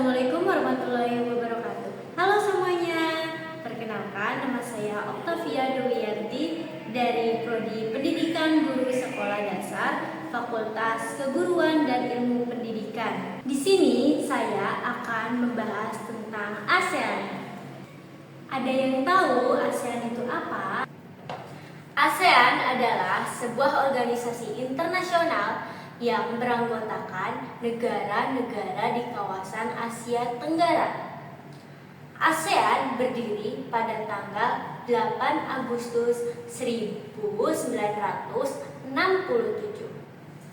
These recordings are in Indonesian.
Assalamualaikum warahmatullahi wabarakatuh. Halo semuanya, perkenalkan nama saya Octavia Dewiyanti dari Prodi Pendidikan Guru Sekolah Dasar Fakultas Keguruan dan Ilmu Pendidikan. Di sini saya akan membahas tentang ASEAN. Ada yang tahu ASEAN itu apa? ASEAN adalah sebuah organisasi internasional yang beranggotakan negara-negara di kawasan Asia Tenggara. ASEAN berdiri pada tanggal 8 Agustus 1967.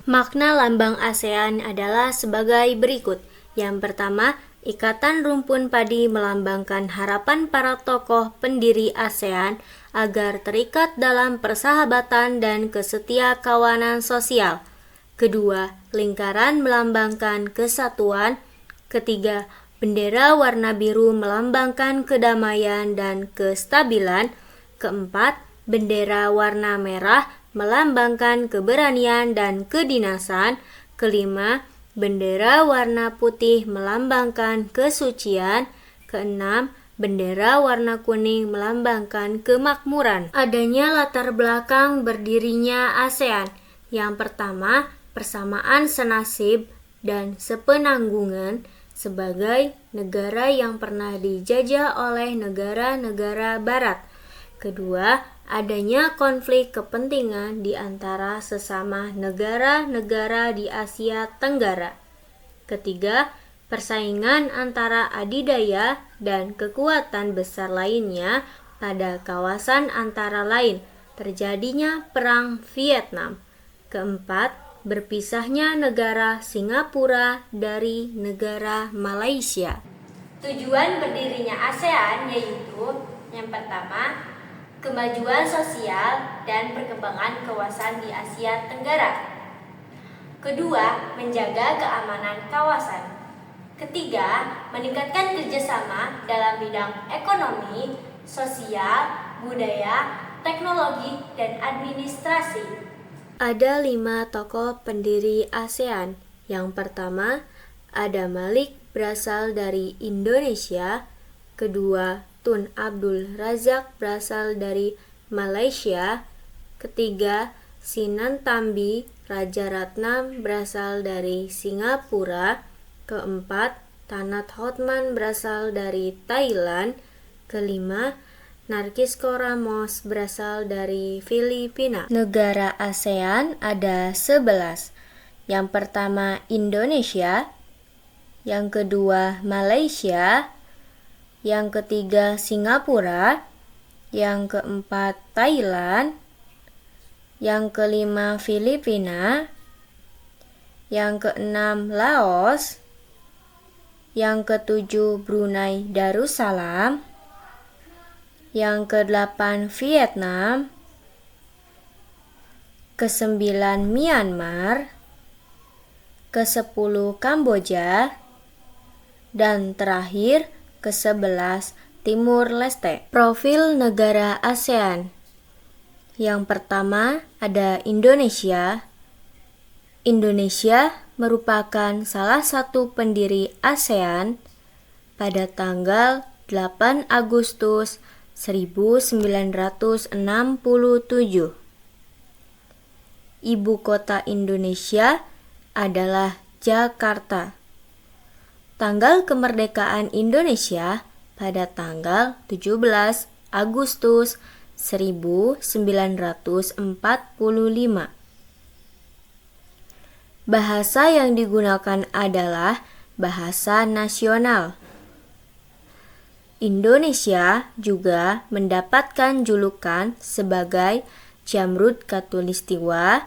Makna lambang ASEAN adalah sebagai berikut. Yang pertama, Ikatan Rumpun Padi melambangkan harapan para tokoh pendiri ASEAN agar terikat dalam persahabatan dan kesetiakawanan sosial. Kedua, lingkaran melambangkan kesatuan. Ketiga, bendera warna biru melambangkan kedamaian dan kestabilan. Keempat, bendera warna merah melambangkan keberanian dan kedinasan. Kelima, bendera warna putih melambangkan kesucian. Keenam, bendera warna kuning melambangkan kemakmuran. Adanya latar belakang berdirinya ASEAN. Yang pertama, persamaan senasib dan sepenanggungan sebagai negara yang pernah dijajah oleh negara-negara barat. Kedua, adanya konflik kepentingan di antara sesama negara-negara di Asia Tenggara. Ketiga, persaingan antara adidaya dan kekuatan besar lainnya pada kawasan antara lain terjadinya Perang Vietnam. Keempat, berpisahnya negara Singapura dari negara Malaysia. Tujuan berdirinya ASEAN yaitu yang pertama, kemajuan sosial dan perkembangan kawasan di Asia Tenggara. Kedua, menjaga keamanan kawasan. Ketiga, meningkatkan kerjasama dalam bidang ekonomi, sosial, budaya, teknologi, dan administrasi. Ada 5 tokoh pendiri ASEAN. Yang pertama, ada Malik berasal dari Indonesia. Kedua, Tun Abdul Razak berasal dari Malaysia. Ketiga, Sinan Tambi Rajaratnam berasal dari Singapura. Keempat, Tanat Hotman berasal dari Thailand. Kelima, Narcisco Ramos berasal dari Filipina. Negara ASEAN ada 11. Yang pertama Indonesia, yang kedua Malaysia, yang ketiga Singapura, yang keempat Thailand, yang kelima Filipina, yang keenam Laos, yang ketujuh Brunei Darussalam, yang ke-8 Vietnam, ke-9 Myanmar, ke-10 Kamboja, dan terakhir ke-11 Timur Leste. Profil negara ASEAN. Yang pertama ada Indonesia. Indonesia merupakan salah satu pendiri ASEAN pada tanggal 8 Agustus 1967. Ibu kota Indonesia adalah Jakarta. Tanggal kemerdekaan Indonesia pada tanggal 17 Agustus 1945. Bahasa yang digunakan adalah bahasa nasional. Indonesia juga mendapatkan julukan sebagai Jamrud Khatulistiwa,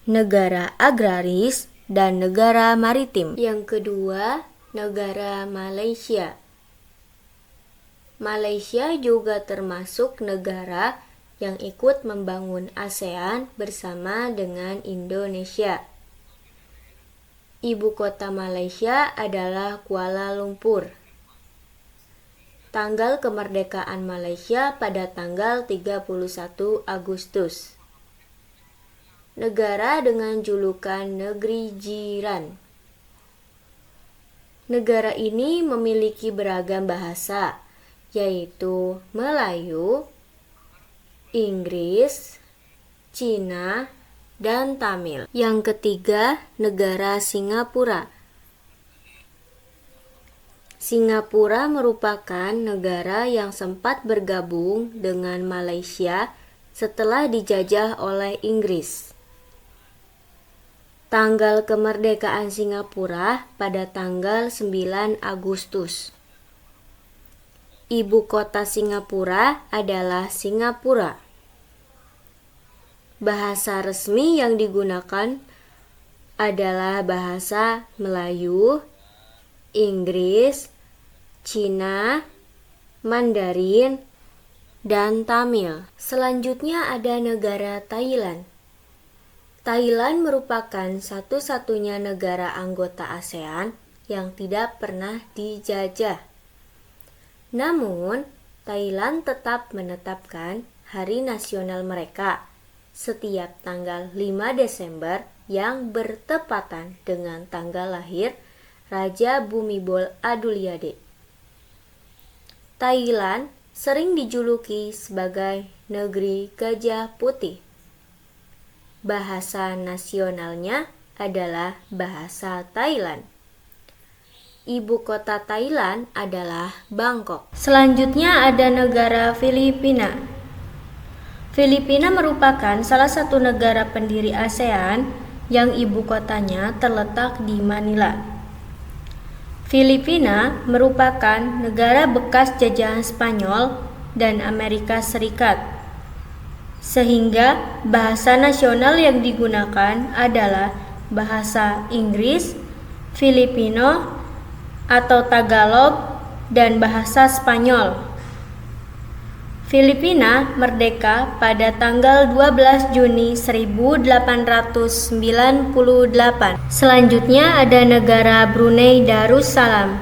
negara agraris, dan negara maritim. Yang kedua, negara Malaysia. Malaysia juga termasuk negara yang ikut membangun ASEAN bersama dengan Indonesia. Ibu kota Malaysia adalah Kuala Lumpur. Tanggal kemerdekaan Malaysia pada tanggal 31 Agustus. Negara dengan julukan negeri jiran. Negara ini memiliki beragam bahasa, yaitu Melayu, Inggris, Cina, dan Tamil. Yang ketiga, negara Singapura. Singapura merupakan negara yang sempat bergabung dengan Malaysia setelah dijajah oleh Inggris. Tanggal kemerdekaan Singapura pada tanggal 9 Agustus. Ibu kota Singapura adalah Singapura. Bahasa resmi yang digunakan adalah bahasa Melayu, Inggris, Cina, Mandarin, dan Tamil. Selanjutnya ada negara Thailand. Thailand merupakan satu-satunya negara anggota ASEAN yang tidak pernah dijajah. Namun, Thailand tetap menetapkan hari nasional mereka setiap tanggal 5 Desember yang bertepatan dengan tanggal lahir Raja Bhumibol Adulyadej. Thailand sering dijuluki sebagai negeri gajah putih. Bahasa nasionalnya adalah bahasa Thailand. Ibu kota Thailand adalah Bangkok. Selanjutnya ada negara Filipina. Filipina merupakan salah satu negara pendiri ASEAN yang ibu kotanya terletak di Manila. Filipina merupakan negara bekas jajahan Spanyol dan Amerika Serikat. Sehingga bahasa nasional yang digunakan adalah bahasa Inggris, Filipino atau Tagalog, dan bahasa Spanyol. Filipina merdeka pada tanggal 12 Juni 1898. Selanjutnya ada negara Brunei Darussalam.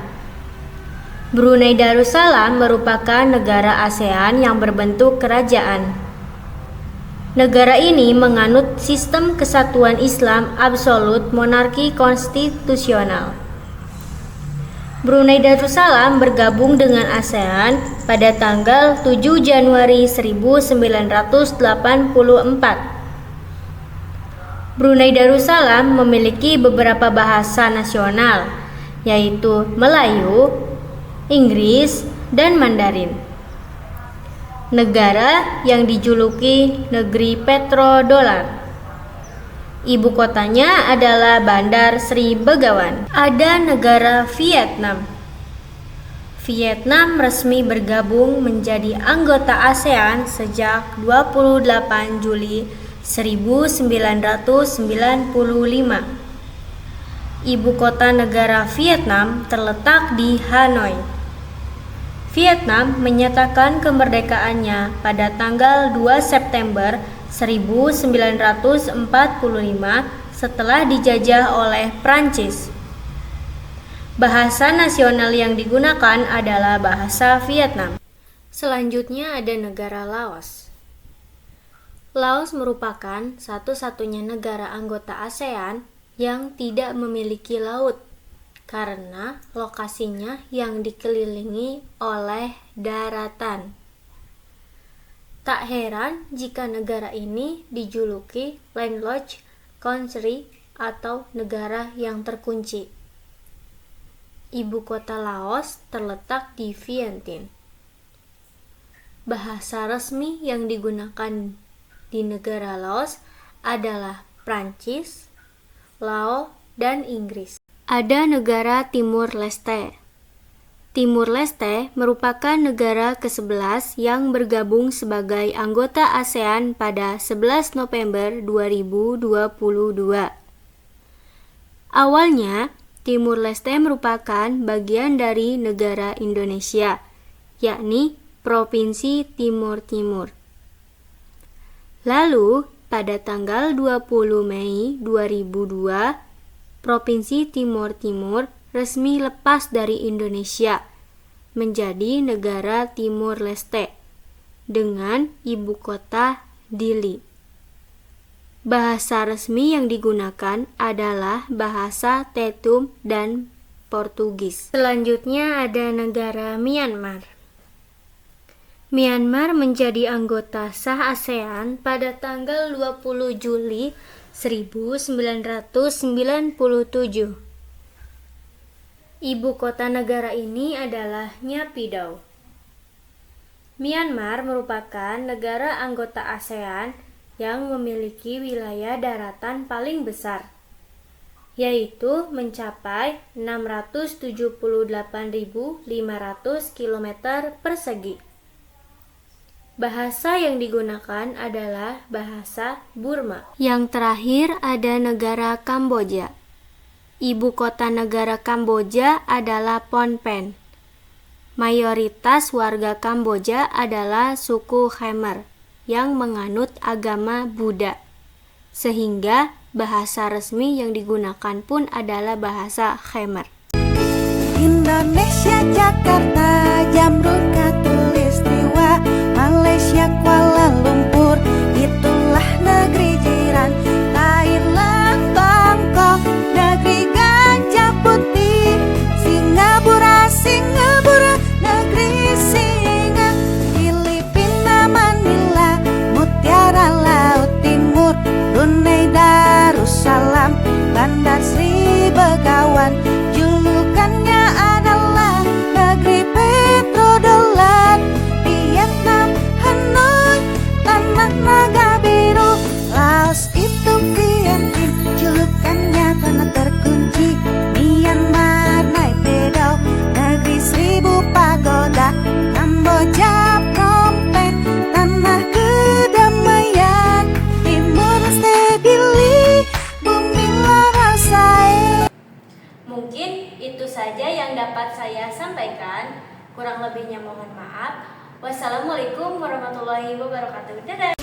Brunei Darussalam merupakan negara ASEAN yang berbentuk kerajaan. Negara ini menganut sistem kesatuan Islam absolut monarki konstitusional. Brunei Darussalam bergabung dengan ASEAN pada tanggal 7 Januari 1984. Brunei Darussalam memiliki beberapa bahasa nasional, yaitu Melayu, Inggris, dan Mandarin. Negara yang dijuluki negeri petrodolar. Ibu kotanya adalah Bandar Sri Begawan. Ada negara Vietnam. Vietnam resmi bergabung menjadi anggota ASEAN sejak 28 Juli 1995. Ibu kota negara Vietnam terletak di Hanoi. Vietnam menyatakan kemerdekaannya pada tanggal 2 September 1945 setelah dijajah oleh Prancis. Bahasa nasional yang digunakan adalah bahasa Vietnam. Selanjutnya ada negara Laos. Laos merupakan satu-satunya negara anggota ASEAN yang tidak memiliki laut, karena lokasinya yang dikelilingi oleh daratan. Tak heran jika negara ini dijuluki landlocked country atau negara yang terkunci. Ibu kota Laos terletak di Vientiane. Bahasa resmi yang digunakan di negara Laos adalah Prancis, Lao, dan Inggris. Ada negara Timur Leste. Timur Leste merupakan negara ke-11 yang bergabung sebagai anggota ASEAN pada 11 November 2022. Awalnya, Timur Leste merupakan bagian dari negara Indonesia, yakni Provinsi Timur Timur. Lalu, pada tanggal 20 Mei 2002, Provinsi Timur Timur resmi lepas dari Indonesia menjadi negara Timur Leste dengan ibu kota Dili. Bahasa resmi yang digunakan adalah bahasa Tetum dan Portugis. Selanjutnya ada negara Myanmar. Myanmar menjadi anggota sah ASEAN pada tanggal 20 Juli 1997. Ibu kota negara ini adalah Naypyidaw. Myanmar merupakan negara anggota ASEAN yang memiliki wilayah daratan paling besar, yaitu mencapai 678.500 km persegi. Bahasa yang digunakan adalah bahasa Burma. Yang terakhir ada negara Kamboja. Ibu kota negara Kamboja adalah Phnom Penh. Mayoritas warga Kamboja adalah suku Khmer yang menganut agama Buddha, sehingga bahasa resmi yang digunakan pun adalah bahasa Khmer. Indonesia, Jakarta, Jamrud, Katulistiwa, Malaysia, Kuala Lumpur, itulah negeri jiran. Thailand, Bangkok, negeri gajah putih. Singapura, Singapura, negeri singa. Filipina, Manila, Mutiara Laut Timur. Brunei Darussalam, Bandar Sri Begawan. Julukannya adalah negeri petrodolar. Vietnam, Hanoi, tanah naga biru. Laos itu Vietnam, julukannya tanah terkunci. Myanmar, Naypyidaw, negeri 1000 pagoda. Kamboja, Phnom Penh, tanah kedamaian. Timur Leste, Dili, bumi Larasae. Mungkin itu saja yang dapat saya sampaikan. Kurang lebihnya mohon maaf. Wassalamualaikum warahmatullahi wabarakatuh. Dadah.